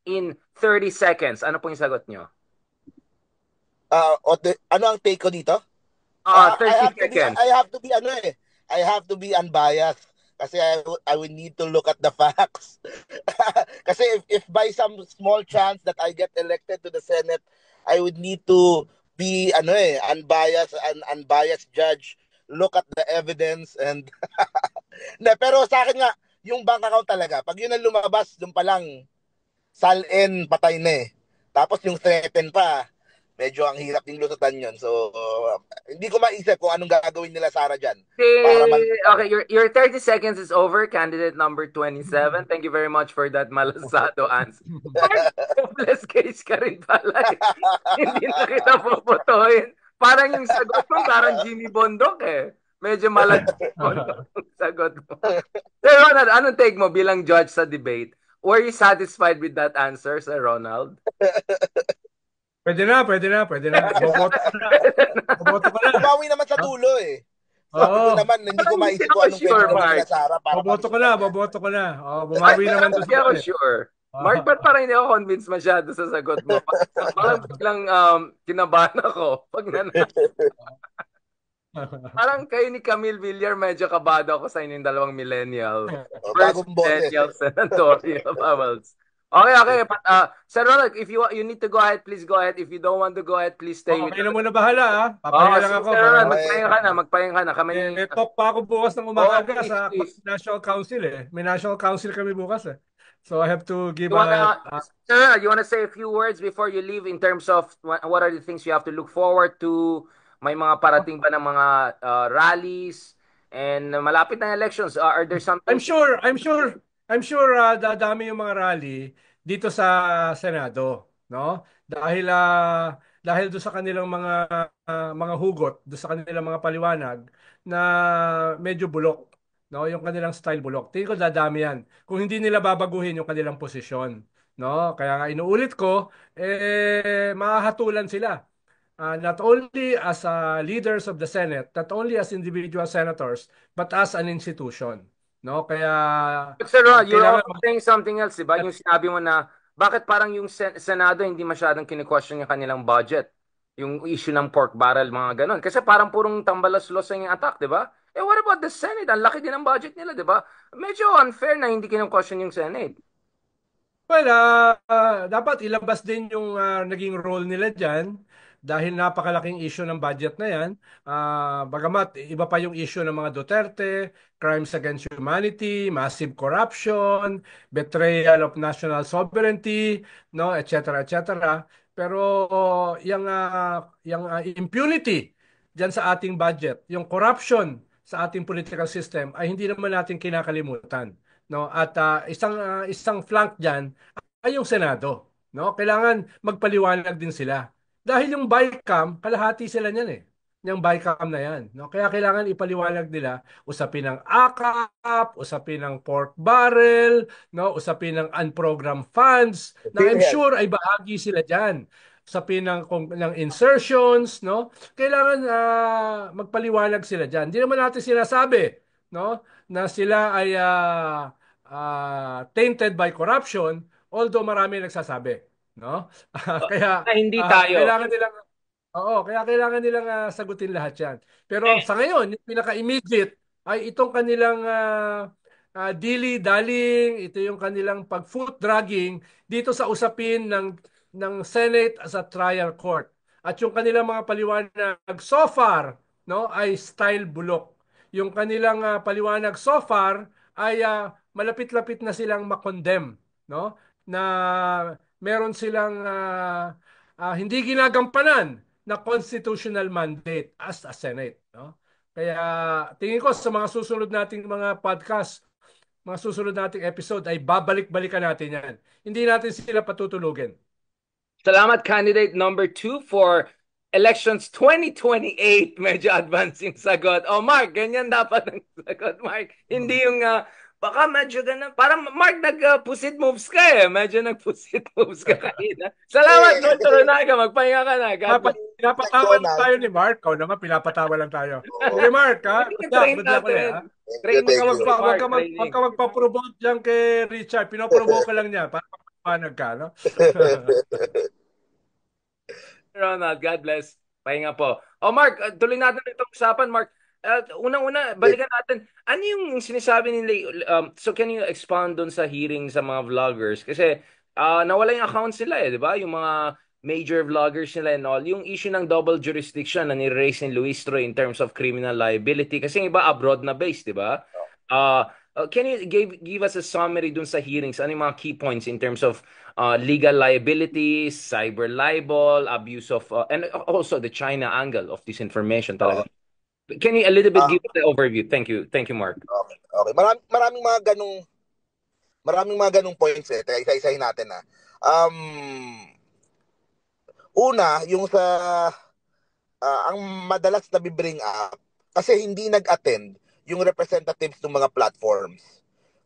In 30 seconds, ano po yung sagot nyo? Ano ang take ko dito? 30 seconds. I have to be ano eh. I have to be unbiased kasi I would need to look at the facts. Kasi if by some small chance that I get elected to the Senate, I would need to be ano eh, unbiased judge, look at the evidence and pero sa akin nga yung bank account talaga. Pag yun ang lumabas, doon pa lang salin patay na eh. Tapos yung threaten pa, medyo ang hirap ding lusutan yun. So, hindi ko maisip kung anong gagawin nila Sara dyan. Para Okay, your 30 seconds is over, candidate number 27. Thank you very much for that malasado answer. Hopeless case ka rin pala eh. Hindi na kita puputuin. Parang yung sagot mo, parang Jimmy Bondok eh. Medyo mala Jimmy Bondok yung sagot mo. Sir Ronald, anong take mo bilang judge sa debate? Were you satisfied with that answer, Sir Ronald? Pwede na, pwede na, pwede na. Boboto ko na. Boboto ko na. Bumawi naman sa Ha? tulo eh. Sabi ko Oo. naman, hindi ko Parang hindi maisip ako kung anong pwede sure, gawin Mark. nila Sara para Boboto ko na, malusutan yan. boboto ko na. Oh, Ay, bumawi naman to hindi si ako Juan eh. sure. Mark, ba't parang hindi ako convinced masyado sa sagot mo? Parang biglang kinabahan ako pag parang kayo ni Camille Villar, medyo kabado ako sa inyong dalawang millennial. First Bagong boses. millennial senatorial bubbles. Okay, okay. But, Sir Ronald, if you need to go ahead, please go ahead. If you don't want to go ahead, please stay with Okay na us. muna bahala ah. Oh, Papahinga lang sige, ako Sir para Ronald, magpahinga ka na, magpahinga ka na. Kami, talk pa ako bukas ng oh, umaga please, sa please. National Council eh. May National Council kami bukas eh. So I have to give You wanna, a Sir, you wanna say a few words before you leave in terms of what are the things you have to look forward to? May mga parating ba ng mga rallies and malapit na elections? Are there something? I'm sure dadami yung mga rally dito sa Senado, no? Dahil do sa kanilang mga hugot, do sa kanilang mga paliwanag na medyo bulok, no? Yung kanilang style bulok. Tingin ko dadami yan. Kung hindi nila babaguhin yung kanilang posisyon, no? Kaya nga inuulit ko, mahahatulan sila not only as leaders of the Senate, not only as individual senators, but as an institution. No? Kaya But Sir Ron, you're kailangan also saying something else, di ba? Yung sinabi mo na bakit parang yung Senado hindi masyadong kine-question yung kanilang budget? Yung issue ng pork barrel, mga ganon. Kasi parang purong tambalas-los yung attack, di ba? Eh, what about the Senate? Ang laki din ng budget nila, di ba? Medyo unfair na hindi kine-question yung Senate. well, dapat ilabas din yung naging role nila dyan dahil napakalaking issue ng budget na yan. Bagamat iba pa yung issue ng mga Duterte, crimes against humanity, massive corruption, betrayal of national sovereignty, no, etc. etc. Pero yung impunity dyan sa ating budget, yung corruption sa ating political system ay hindi naman natin kinakalimutan, no? At isang flank diyan ay yung Senado, no? Kailangan magpaliwanag din sila. Dahil yung BICAM, kalahati sila niyan eh. Yung BICAM na yan, no? Kaya kailangan ipaliwanag nila usapin ng AKAP, usapin ng pork barrel, no? Usapin ng unprogrammed funds na I'm Yes. sure ay bahagi sila diyan. Usapin ng insertions, no? Kailangan magpaliwanag sila diyan. Hindi naman natin sinasabi, no, na sila ay tainted by corruption, although marami nagsasabi, no? Kaya Na hindi tayo. kailangan nilang sagutin lahat 'yan. Pero sa ngayon, yung pinaka-immediate ay itong kanilang dilly-dallying, ito yung kanilang pag-foot dragging dito sa usapin ng Senate as a trial court. At yung kanilang mga paliwanag so far, no, ay style bulok. Yung kanilang paliwanag so far ay malapit-lapit na silang makondemn, no? Na meron silang hindi ginagampanan na constitutional mandate as a Senate, no? Kaya tingin ko sa mga susunod nating mga podcast, mga susunod nating episode ay babalik-balikan natin 'yan. Hindi natin sila patutulugin. Salamat, candidate number 2 for elections 2028. Medyo advancing sagot. Oh, Mark, ganyan dapat ang sagot, Mark. Hindi yung, baka medyo ganun. Parang, Mark, nag-pusit moves ka eh. Medyo nag-pusit moves ka kanina. Salamat, Lord Toronaga. Magpahinga ka na. God bless. Pinapatawa lang tayo ni Mark. O naman, pinapatawa lang tayo. Okay, Mark, ha? Good luck, Train good luck ulit, natin. ha? Thank you, Training thank yan you. si Wag Mark, ka training. magpa-promote diyan kay Richard. Pinoprovoke ka lang niya para maliwanag ka, no? Ronald, God bless. Pahinga po. O Mark, tuloy natin itong usapan, Mark. Unang-una, balikan natin. Ano yung sinasabi nila? So can you expound dun sa hearing sa mga vloggers? Kasi nawala yung accounts nila di ba? Yung mga major vloggers nila and all. Yung issue ng double jurisdiction na ni-raise ni Luis Troy in terms of criminal liability. Kasi yung iba abroad na based, di ba? Uh, can you give us a summary dun sa hearings? Ano yung mga key points in terms of legal liabilities, cyber libel, abuse of, and also the China angle of this information Oo. talaga. Can you a little bit Ah, give the overview? Thank you. Thank you, Mark. okay. Okay. Maraming mga ganung points eh. Kaya isa-isahin natin na. Una, yung sa ang madalas na bibring up kasi hindi nag-attend yung representatives ng mga platforms.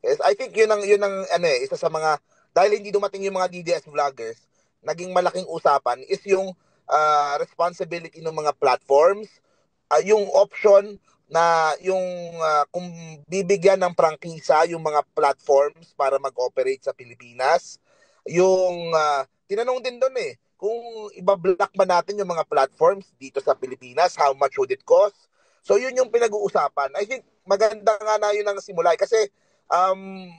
Yes, I think yun ang ano isa sa mga dahil hindi dumating yung mga DDS vloggers, naging malaking usapan is yung responsibility ng mga platforms, yung option na yung kung bibigyan ng prangkisa yung mga platforms para mag-operate sa Pilipinas, yung tinanong din doon kung ibablock ba natin yung mga platforms dito sa Pilipinas, how much would it cost? So yun yung pinag-uusapan. I think maganda nga na yun ang simula kasi um,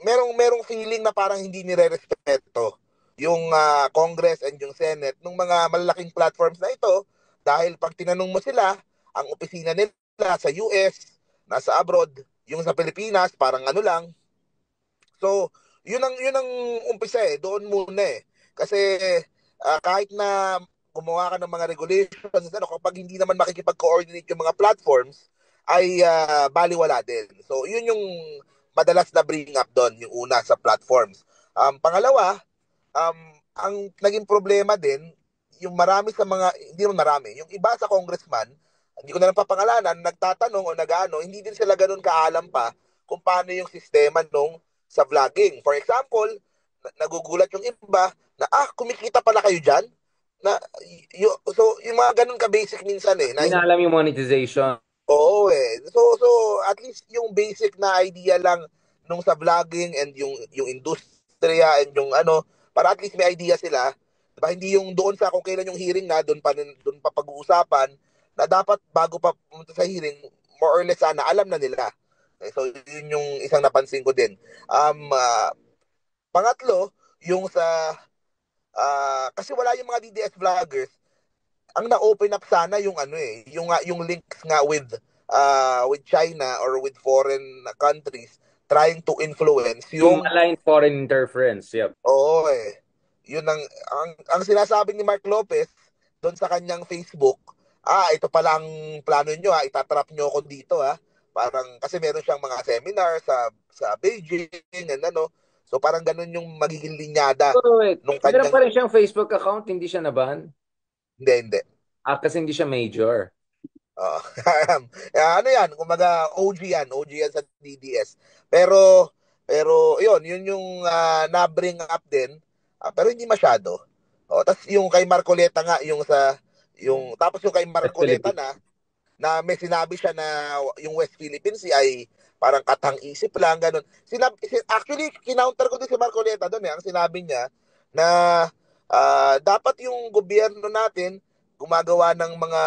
merong feeling na parang hindi nire-respeto yung Congress and yung Senate ng mga malalaking platforms na ito dahil pag tinanong mo sila, ang opisina nila sa US, nasa abroad, yung sa Pilipinas, parang ano lang. So, yun ang umpisa doon muna Kasi kahit na gumawa ka ng mga regulations, ano, kapag hindi naman makikipag-coordinate yung mga platforms, ay baliwala din. So, yun yung madalas na bring up doon, yung una sa platforms. Pangalawa, ang naging problema din, yung marami sa mga, hindi naman marami, yung iba sa congressman, hindi ko na lang papangalanan, nagtatanong o nag-ano, hindi din sila ganun kaalam pa kung paano yung sistema nung sa vlogging. For example, nagugulat yung iba na, kumikita pala kayo dyan? Na, so, yung mga ganun ka-basic minsan na, Hindi na alam yung monetization. oo So, at least yung basic na idea lang nung sa vlogging and yung industriya and yung ano, para at least may idea sila. Diba? Hindi yung doon sa kung kailan yung hearing na, doon pa pag-uusapan na dapat bago pa pumunta sa hearing, more or less sana alam na nila. So, yun yung isang napansin ko din. Pangatlo, yung sa, kasi wala yung mga DDS vloggers, ang na-open up sana yung ano yung links nga with China or with foreign countries trying to influence Yung yung malign foreign interference. Yep. oo yun ang sinasabi ni Mark Lopez doon sa kanyang Facebook. Ito pala ang plano niyo itatrap niyo ako dito parang kasi meron siyang mga seminar sa Beijing and ano, so parang ganun yung magiging linyada Oh, wait. nung Meron kanyang pa rin siyang Facebook account, hindi siya naban. hindi. Kasi hindi siya major. Oo. Ano yan, kumaga OG yan sa DDS. Pero yun yung na-bring up din, pero hindi masyado. Tapos yung kay Marcoleta nga, tapos yung kay At Marcoleta Philippines. na may sinabi siya na yung West Philippine Sea ay parang katang-isip lang, ganun. Actually, kinounter ko din si Marcoleta doon Ang sinabi niya na dapat yung gobyerno natin gumagawa ng mga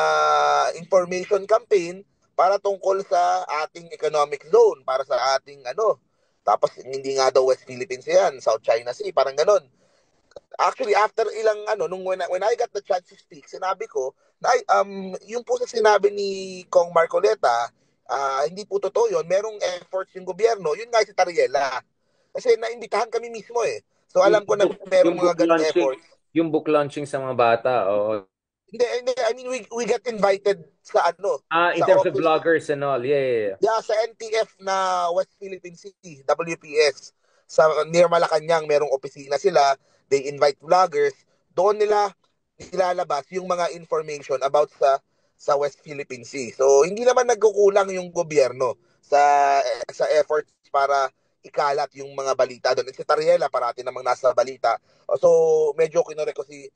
information campaign para tungkol sa ating economic zone, para sa ating ano. Tapos hindi nga daw West Philippines yan, South China Sea, parang ganun. Actually, after ilang ano, when I got the chance to speak, sinabi ko na yung po sa sinabi ni Kong Marcoleta, hindi po totoo yun. Merong efforts yung gobyerno. Yun nga si Tariela. Kasi naimbitahan kami mismo So Yung alam ko na book, merong yung book mga ganong launching, efforts. yung book launching sa mga bata. Oh. Hindi. I mean, we get invited sa ano, In sa terms of office. vloggers and all. Yeah, yeah, yeah. Yeah, sa NTF na West Philippine City, WPS. Sa near Malacanang, merong opisina sila. They invite vloggers. Doon nila nilalabas yung mga information about sa West Philippine Sea. So, hindi naman nagkukulang yung gobyerno sa efforts para ikalat yung mga balita doon. Si Tariela parati namang nasa balita. So, medyo kinore ko si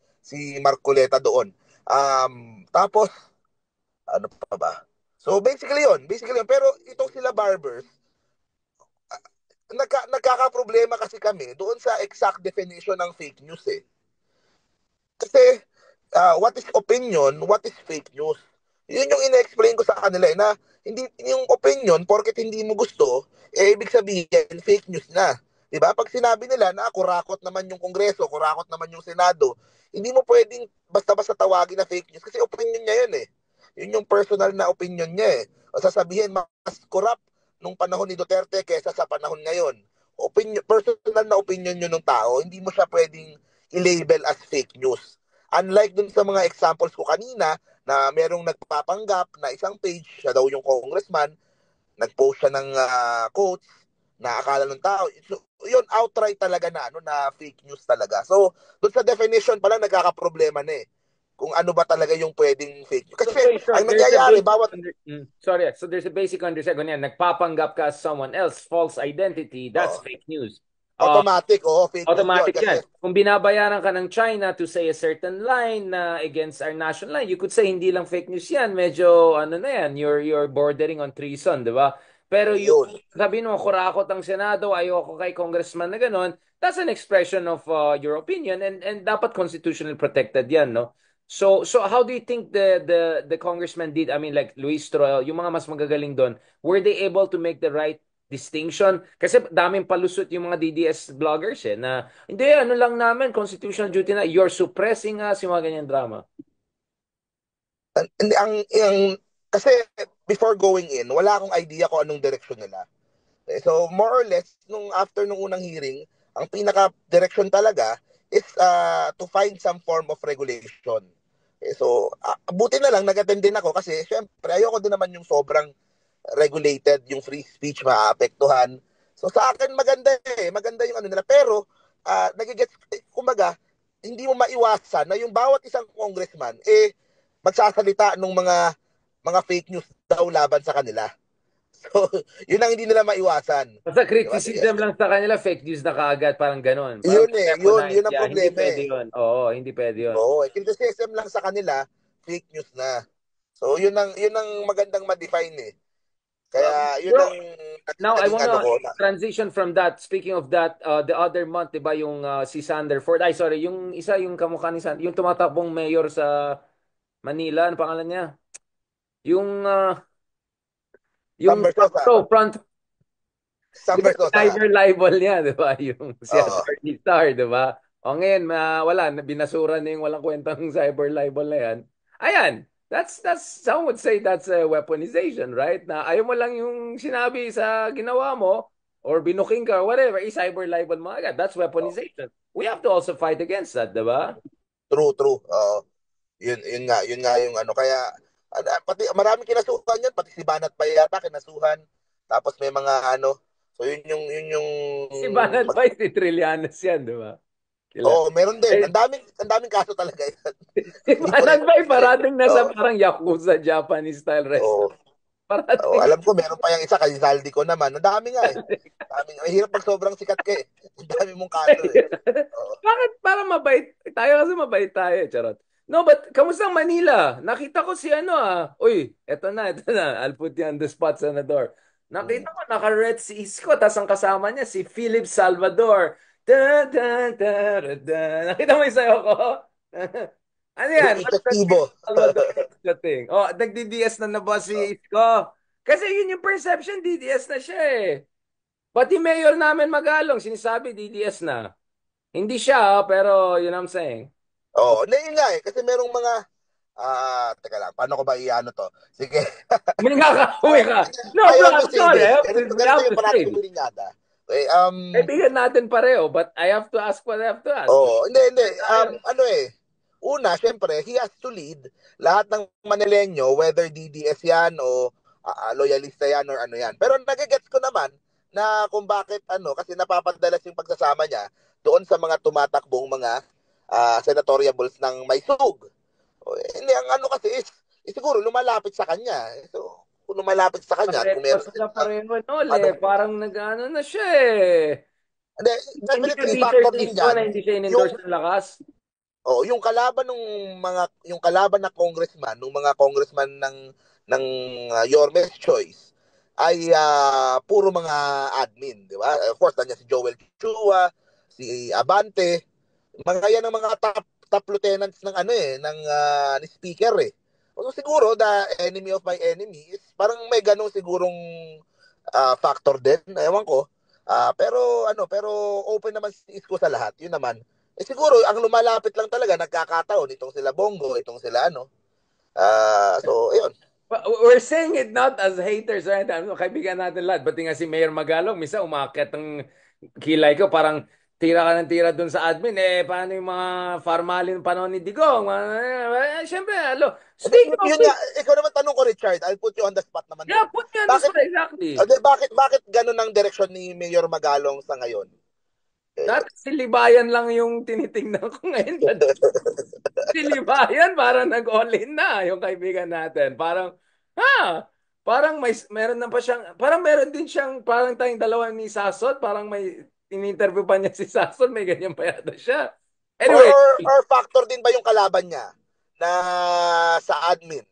Marcoleta doon. Tapos ano pa ba? So basically yun. Pero itong sila barbers, nagkakaproblema kasi kami doon sa exact definition ng fake news eh. Kasi what is opinion, what is fake news? Yun yung ina-explain ko sa kanila na hindi yung opinion porket hindi mo gusto, ibig sabihin fake news na. 'Di ba? Pag sinabi nila na kurakot naman yung Kongreso, kurakot naman yung Senado, hindi mo pwedeng basta-basta tawagin na fake news kasi opinion niya 'yun eh. Yun yung personal na opinion niya eh. O sasabihin mas corrupt nung panahon ni Duterte kaysa sa panahon ngayon. Personal na opinion yun ng tao, hindi mo siya pwedeng i-label as fake news. Unlike dun sa mga examples ko kanina na merong nagpapanggap na isang page, siya daw yung congressman, nag-post siya ng quotes na akala ng tao. So, yun, outright talaga na, na fake news talaga. So, dun sa definition pala, nagkakaproblema na eh. Kung ano ba talaga yung pwedeng fake news. Kasi, ang nangyayari, bawat... Sorry, so there's a basic understanding. Ganyan, nagpapanggap ka as someone else, false identity, that's fake news. Automatic, fake automatic news yun. Kasi, kung binabayaran ka ng China to say a certain line against our national line, you could say hindi lang fake news yan, medyo ano na yan, you're bordering on treason, di ba? Pero yung sabihin mo, kurakot ang Senado, ayoko kay congressman na gano'n, that's an expression of your opinion and dapat constitutionally protected yan, no? So how do you think the congressman did? I mean, like Luis Troel, yung mga mas magagaling doon, were they able to make the right distinction? Kasi daming palusot yung mga DDS vloggers na hindi, ano lang namin, constitutional duty na, you're suppressing us, yung mga ganyan drama. Kasi before going in, wala akong idea kung anong direksyon nila. So more or less, after nung unang hearing, ang pinaka-direction talaga is to find some form of regulation. So, buti na lang nag-attend din ako kasi syempre ayoko din naman yung sobrang regulated, yung free speech maaapektuhan. So sa akin maganda yung ano nila. Pero nagigets, kumbaga, hindi mo maiwasan na yung bawat isang congressman magsasalita ng mga fake news daw laban sa kanila. So, yun ang hindi nila maiwasan. Basta criticism lang sa kanila, fake news na kaagad, parang ganon. Yun yun ang problema. Hindi pwede yun. Oo, hindi pwede yun. Oo, criticism lang sa kanila, fake news na. So, yun ang magandang ma-define eh. Kaya, yun ang... Now, I want to transition from that. Speaking of that, the other month, diba, yung si Sander Ford, yung isa, yung kamukha ni Sander, yung tumatakbong mayor sa Manila, ano pangalan niya? Yung front cyber libel niya, di ba? Yung si Attorney Star, di ba? O ngayon, wala, binasura na yung walang kwentang cyber libel na yan. Ayan, that's some would say that's a weaponization, right? Na ayaw mo lang yung sinabi sa ginawa mo or binuking ka or whatever, cyber libel mo agad. That's weaponization. We have to also fight against that, di ba? True. Yun nga yung ano. Kaya, pati maraming kinasuhan yan, pati si Banat pa yata kinasuhan. Tapos may mga ano, so yun yung si Banat pa, si Trillanes yan, di ba? Meron din. Ang daming kaso talaga yan. Si Banat pa, parating nasa parang Yakuza Japanese style restaurant. Alam ko meron pa yung isa kasi Saldi ko naman. Ang dami nga eh. Mahirap pag sobrang sikat ka eh. Ang dami mong kaso eh. Bakit para mabait? Tayo kasi mabait tayo, charot. No, but kamusta Manila? Nakita ko si Uy, eto na. I'll put you on the spot, Senador. Nakita ko naka-red si Isko, tas ang kasama niya si Philip Salvador. Nakita mo yung sayo ko? Ano yan? Epektibo. Nag-DDS na ba si Isko? Kasi yun yung perception, DDS na siya eh. Pati mayor namin Magalong, sinisabi DDS na. Hindi siya, pero you know what I'm saying? Yun nga eh. Kasi merong mga, teka lang, paano ko ba i-ano to? Sige. May nakakauwi ka. No, sorry. Ganito yung parang pumilingada. Kaibigan natin pareho, but I have to ask what I have to ask. Hindi. Una, syempre, he has to lead lahat ng Manileño, whether DDS yan o loyalista yan or ano yan. Pero nagigets ko naman na kung bakit kasi napapadalas yung pagsasama niya doon sa mga tumatakbong mga senatoriables ng may sug. Hindi, ang kasi is siguro lumalapit sa kanya. So, kung lumalapit sa kanya, kung meron parang nag-ano na siya eh. Hindi factor din dyan. Hindi siya in-endorse ng lakas. Yung kalaban na congressman, ng mga congressman ng Yormes Choice, ay puro mga admin, di ba? Of course, nandiyan si Joel Chua, si Abante, mga yan ang mga top lieutenants ng ano ng ni speaker eh. So siguro the enemy of my enemy is parang may ganung sigurong factor din, ewan ko. Pero open naman si Isko sa lahat. Yun naman. Eh siguro ang lumalapit lang talaga nagkakataon itong sila Bongo, itong sila so ayun. We're saying it not as haters, right? Ano, kaibigan natin lahat. Pati nga si Mayor Magalong, misa umakyat ng kilay ko, parang tira ka ng tira dun sa admin. Eh, paano yung mga formalin panahon ni Digong? Siyempre, speaking of Yun nga, which, ikaw naman tanong ko Richard, I'll put you on the spot naman yeah, din. put me on this Bakit one, exactly. bakit ganun ang direksyon ni Mayor Magalong sa ngayon? Dati si Libayan lang yung tinitingnan ko ngayon. Si Libayan parang nag-all-in na yung kaibigan natin. Parang, parang meron na pa siyang, parang meron din siyang, parang tayong dalawa ni Sasot, parang may in-interview pa niya si Sasot, may ganyan pa yata siya. Or, Anyway, or, or factor din ba yung kalaban niya na sa admin?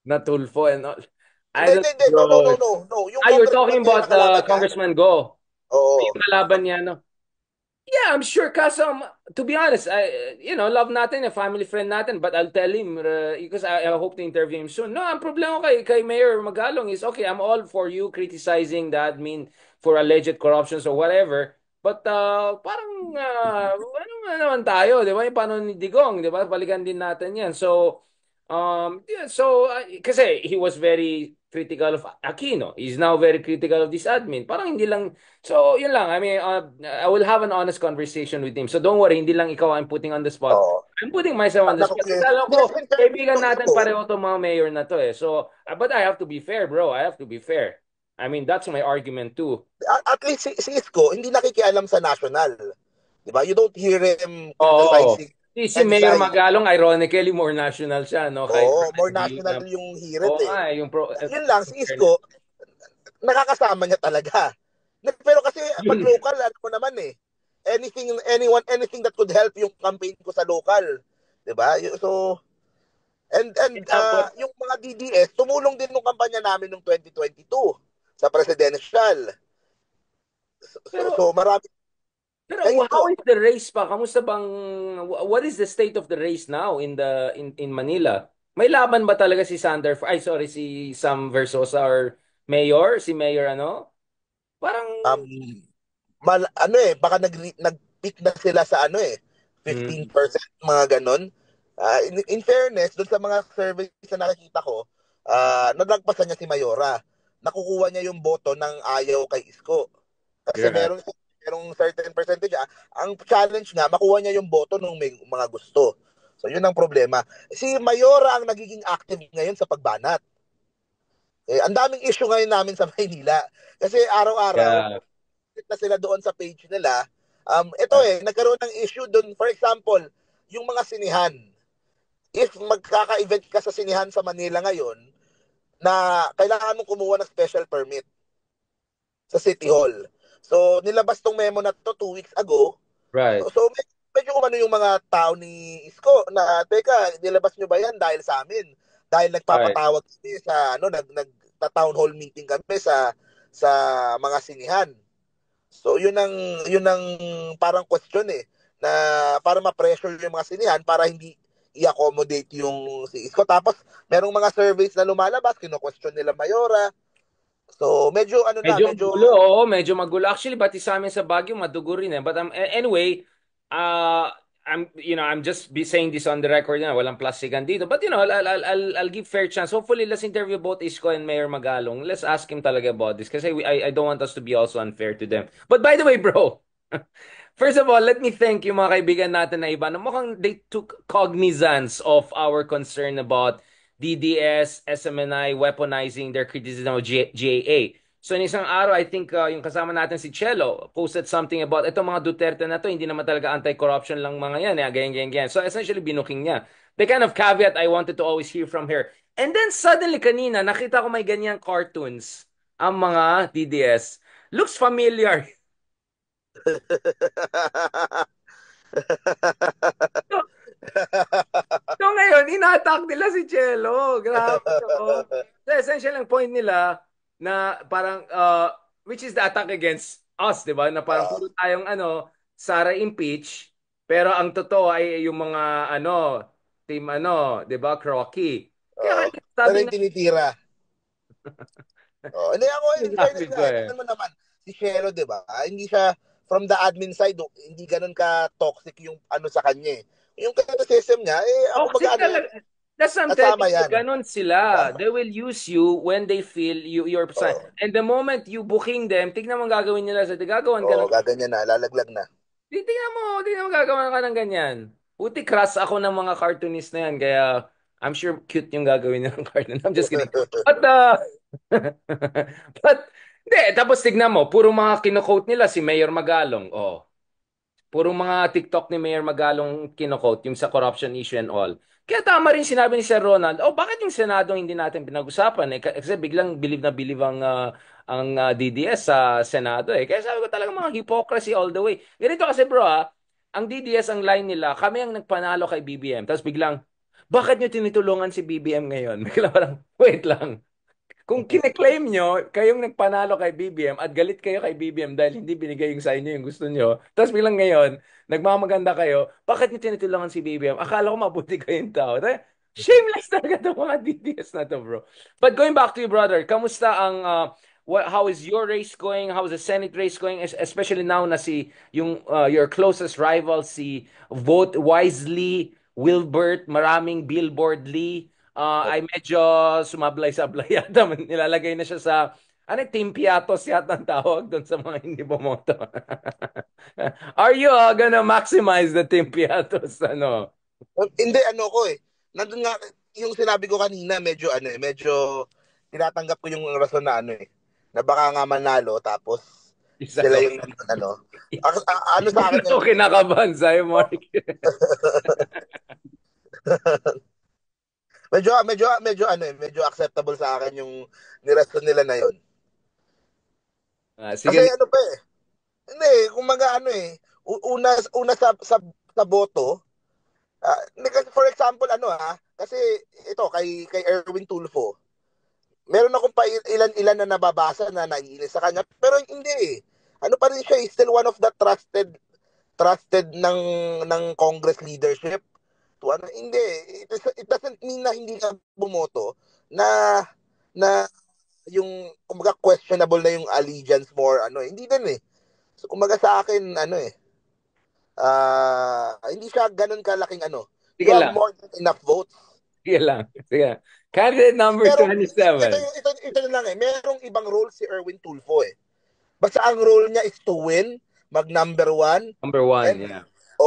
Natulfo and all. I Hindi, don't hindi, hindi. No, no, no, know. no, no. Yung You're congressman talking ngayon about na kalaban niya. Congressman Go. Oo. Yung kalaban niya, no? Yeah, I'm sure. Kaso, to be honest, love natin, a family friend natin, but I'll tell him, because I hope to interview him soon. No, ang problema kay Mayor Magalong is, okay, I'm all for you criticizing the admin for alleged corruptions or whatever, but parang, ano nga naman tayo, di ba? Yung paano ni Digong, di ba? Balikan din natin yan. So, yeah, so, kasi he was very critical of Aquino. He's now very critical of this admin. Parang hindi lang. So, yun lang. I mean, I will have an honest conversation with him. So, don't worry. Hindi lang ikaw I'm putting on the spot. Oo. I'm putting myself on the spot. Kasi alam Yes, ko, in fairness kaibigan to natin Isko, pareho to mga mayor na to eh. So, but I have to be fair, bro. I have to be fair. I mean, that's my argument too. at least si Isko, hindi nakikialam sa national. Di ba? You don't hear him Oo. criticizing Si Mayor NSI. Magalong, ironically, more national siya, no? Kahit Oo, more hindi national na, yung hirit eh. yung pro, Yun lang, si Isko, nakakasama niya talaga. Pero kasi pag yun. local, ano ko naman eh. Anything that could help yung campaign ko sa local. 'Di ba? So yung mga DDS tumulong din nung kampanya namin nung 2022 sa presidential. So Pero marami Pero kayo how po. is the race pa? Kamusta bang what is the state of the race now in Manila? May laban ba talaga si si Sam Versosa or Mayor, si Mayor ano? Parang Um baka nag-peak na sila sa 15% mga ganon. In fairness, doon sa mga surveys na nakikita ko, nalagpasan niya si Mayora. Nakukuha niya yung boto ng ayaw kay Isko. Kasi yeah. merong certain percentage. Ang challenge nga, makuha niya yung boto nung may mga gusto. So, yun ang problema. Si Mayora ang nagiging active ngayon sa pagbanat. Ang daming issue ngayon namin sa Maynila. Kasi araw-araw, Yeah. na sila doon sa page nila. Nagkaroon ng issue doon. For example, yung mga sinihan. If magkaka-event ka sa sinihan sa Manila ngayon, na kailangan mong kumuha ng special permit sa City Hall. So, nilabas tong memo na to 2 weeks ago. Right. So medyo umano yung mga tao ni Isko na, teka, nilabas nyo ba yan dahil sa amin? Dahil Right. nagpapatawag kami sa, nagta-town hall meeting kami sa mga sinihan. So yun ang parang question na para ma-pressure yung mga sinihan para hindi i-accommodate yung si Isko. Tapos merong mga surveys na lumalabas, kino-question nila Mayora. So medyo Medyo medyo magulo, oo, medyo magulo. Actually, pati sa amin sa Baguio, madugo rin eh. But anyway, uh, I'm just be saying this on the record na walang plastikan dito. But I'll give fair chance. Hopefully, let's interview both Isko and Mayor Magalong. Let's ask him talaga about this kasi I don't want us to be also unfair to them. But by the way, bro, first of all, let me thank yung mga kaibigan natin na iba na mukhang they took cognizance of our concern about DDS, SMNI weaponizing their criticism of GAA. So, in isang araw, I think yung kasama natin si Chelo posted something about itong mga Duterte na to, hindi naman talaga anti-corruption lang mga yan, ganyan. So, essentially, binuking niya. The kind of caveat I wanted to always hear from her. And then, suddenly, kanina, nakita ko may ganyang cartoons ang mga DDS. Looks familiar. So, so ngayon, ina-attack nila si Chelo. Grabe, oh. So, essential ang point nila na parang which is the attack against us, 'di ba? Na parang Ah, puro tayong Sara impeach, pero ang totoo ay yung mga team 'di ba, Crocky. oo. Kaya Pero sabi yung nga, tinitira. Oh, hindi ako in sabi fairness ko nga, eh. tingnan mo naman si Shelo, 'di ba? Hindi siya from the admin side, hindi ganun ka toxic yung ano sa kanya eh. Yung criticism niya, ako Toxic baga ano yan, talaga. That's what I'm telling kasama you. yan. Ganon Diba? sila. They will use you when they feel you're Oo. and the moment you booking them, tignan mo ang gagawin nila sa gagawan ka Oo, ng gaganyan na, lalaglag na. tignan mo gagawan ka ng ganyan. Puti crush ako ng mga cartoonist na yan, kaya I'm sure cute yung gagawin nila ng cartoon. I'm just kidding. But, but, hindi, tapos tignan mo, puro mga kino-quote nila si Mayor Magalong. Oh, puro mga TikTok ni Mayor Magalong kino-quote yung sa corruption issue and all. Kaya tama rin sinabi ni Sir Ronald, bakit yung Senado hindi natin pinag-usapan? Kasi biglang believe ang DDS sa Senado eh. Kaya sabi ko talaga mga hypocrisy all the way. Ganito kasi bro ang DDS ang line nila, kami ang nagpanalo kay BBM. Tapos biglang, bakit nyo tinitulungan si BBM ngayon? Bigla parang, wait lang. Kung kine-claim nyo, kayong nagpanalo kay BBM at galit kayo kay BBM dahil hindi binigay yung sa inyo yung gusto nyo, tapos bilang ngayon, nagmamaganda kayo, bakit nyo tinutulungan si BBM? Akala ko mabuti kayong tao. Shameless talaga itong mga DDS na to, bro. But going back to you, brother, kamusta how is your race going? How is the Senate race going? Especially now na your closest rival, si Vote Wisely, Wilbert, maraming Billboard Lee, ay medyo sumablay-sablay yata. Nilalagay na siya sa, Team Piatos yata ang tawag doon sa mga hindi bumoto. Are you gonna maximize the Team Piatos? Ano? Hindi, ano ko eh. Nandun nga, yung sinabi ko kanina, medyo tinatanggap ko yung rason na na baka nga manalo, tapos Isa sila ka. yung ano sa akin Ito kinakabahan sa'yo, Mark. medyo acceptable sa akin yung nirason nila na yon. Kasi Sige. ano pa eh. Hindi, kumaga una sa boto, for example kasi ito kay Erwin Tulfo, meron akong pa ilan-ilan na nababasa na naiinis sa kanya, pero hindi eh. Ano pa rin siya, still one of the trusted ng Congress leadership. Hindi, it doesn't mean na hindi ka bumoto na na yung kumaga questionable na yung allegiance more hindi din eh. So kumaga sa akin hindi siya ganun kalaking You Sige have lang. more than enough votes. Sige lang. Sige. Candidate number Pero 27. ito na lang eh. Merong ibang role si Erwin Tulfo eh. Basta ang role niya is to win, mag number one, Number one, and yeah.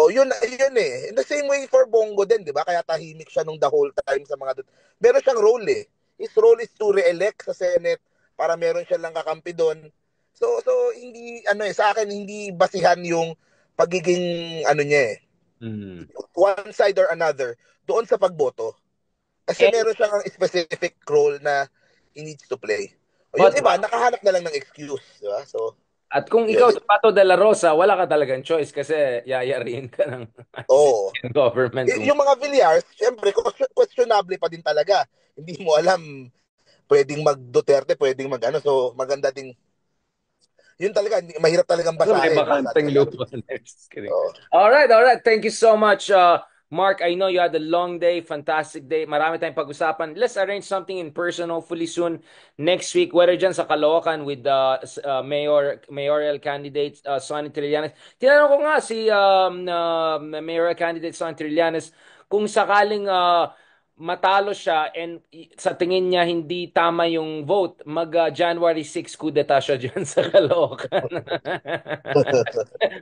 yun eh. In the same way for Bongo din, di ba? Kaya tahimik siya nung the whole time sa mga meron siyang role eh. His role is to re-elect sa Senate para meron siya lang kakampi doon. So hindi sa akin hindi basihan yung pagiging niya eh. Mm. One side or another doon sa pagboto. Kasi And, meron siyang specific role na he needs to play. O yung but, iba, nakahanap na lang ng excuse. Di ba? So, at kung ikaw yun. sa Pato de la Rosa, wala ka talagang choice kasi yayariin ka ng Oo. government. Yung mga Villars, syempre, questionable pa din talaga. Hindi mo alam, pwedeng mag-Duterte, pwedeng so maganda ding, yun talaga, mahirap talagang May basahin. bakanteng lupa. Just kidding. Oo. All right, all right. Thank you so much, Mark. I know you had a long day, fantastic day. Marami tayong pag-usapan. Let's arrange something in person hopefully soon next week, whether dyan sa Caloocan with mayoral candidate Sonny Trillanes. Tinanong ko nga si mayoral candidate Sonny Trillanes kung sakaling matalo siya and sa tingin niya hindi tama yung vote, January 6 coup d'etat siya dyan sa Caloocan.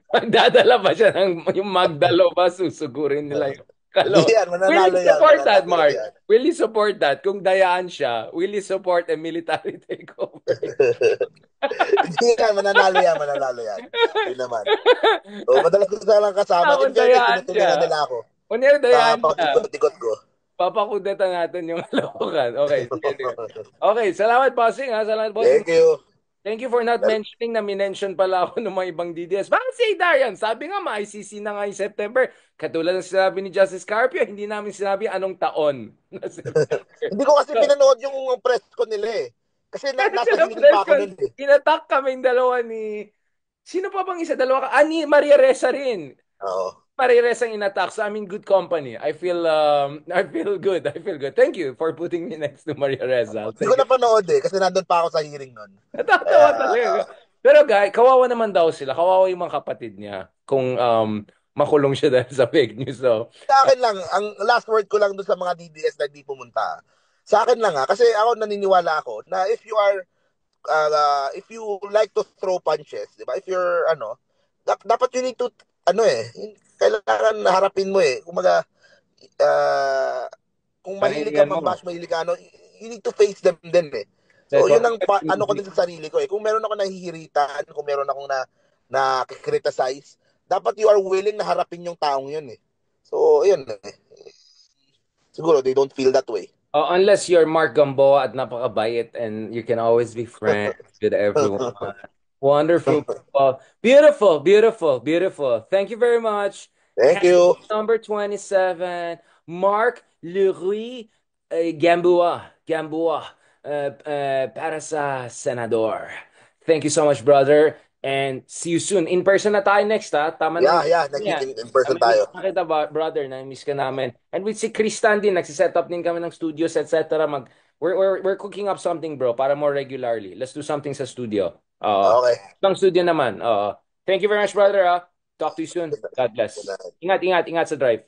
Magdadala ba siya yung Magdalo ba? Susugurin nila yung Hindi Caloocan. yan, Will mananalo you yan. support that, Mananalo Mark? yan. Will you support that? Kung dayaan siya, will you support a military takeover? Hindi yan, mananalo yan, mananalo yan. Yun naman. So, madalas ko sa lang kasama. Kung In fairness, dayaan tinutulungan siya. nila ako. Kunyari dayaan Sa siya. pag-ikot ko. Papakudeta natin yung Caloocan. Okay, sige, sige. Okay, salamat, bossing. Ha? Salamat, bossing. Thank you. Thank you for not mentioning na minention pala ako ng mga ibang DDS. Bakit si Darian? Sabi nga, ma-ICC na nga yung September. Katulad ng sinabi ni Justice Carpio, hindi namin sinabi anong taon. Hindi ko kasi pinanood yung press ko nila eh. Kasi Kaya nasa sila hearing press pa ako con, nun eh. inattack kaming dalawa ni... Sino pa bang isa? Dalawa ka? Ni Maria Ressa rin. Oo. Maria Ressa ang inattack. So I'm in good company. I feel good. I feel good. Thank you for putting me next to Maria Ressa. Hindi ko Thank you. napanood eh, kasi nandun pa ako sa hearing nun. Natatawa Kaya, talaga. Pero guy, kawawa naman daw sila. Kawawa yung mga kapatid niya kung makulong siya dahil sa fake news. So, sa akin lang, ang last word ko lang doon sa mga DDS na di pumunta. Sa akin lang ha, kasi ako naniniwala ako na if you like to throw punches, di ba? If you're, dapat you need to, kailangan harapin mo eh. Kumaga, uh, kung mahilig ka panindigan mo. mag-bash, mahilig ka, you need to face them din eh. That's So, yun what ang, ko din sa sarili ko eh. Kung meron ako nahihiritan, kung meron akong na criticize, dapat you are willing na harapin yung taong yun eh. So, yun eh. Siguro, they don't feel that way. Unless you're Mark Gamboa at napakabait and you can always be friends with everyone. Wonderful. Beautiful, beautiful, beautiful. Thank you very much. Thank you. Number 27, Mark Leroy Gamboa, para sa Senador. Thank you so much, brother. And see you soon. In person na tayo next, ha? Tama na. Yeah, nag-meet in person tayo. Nakita ba, brother, na-miss ka namin. And with si Kristan din, nagsiset up din kami ng studios, etc. We're cooking up something, bro, para more regularly. Let's do something sa studio. Okay. Ang studio naman. Thank you very much, brother. Talk to you soon. God bless. Ingat sa drive.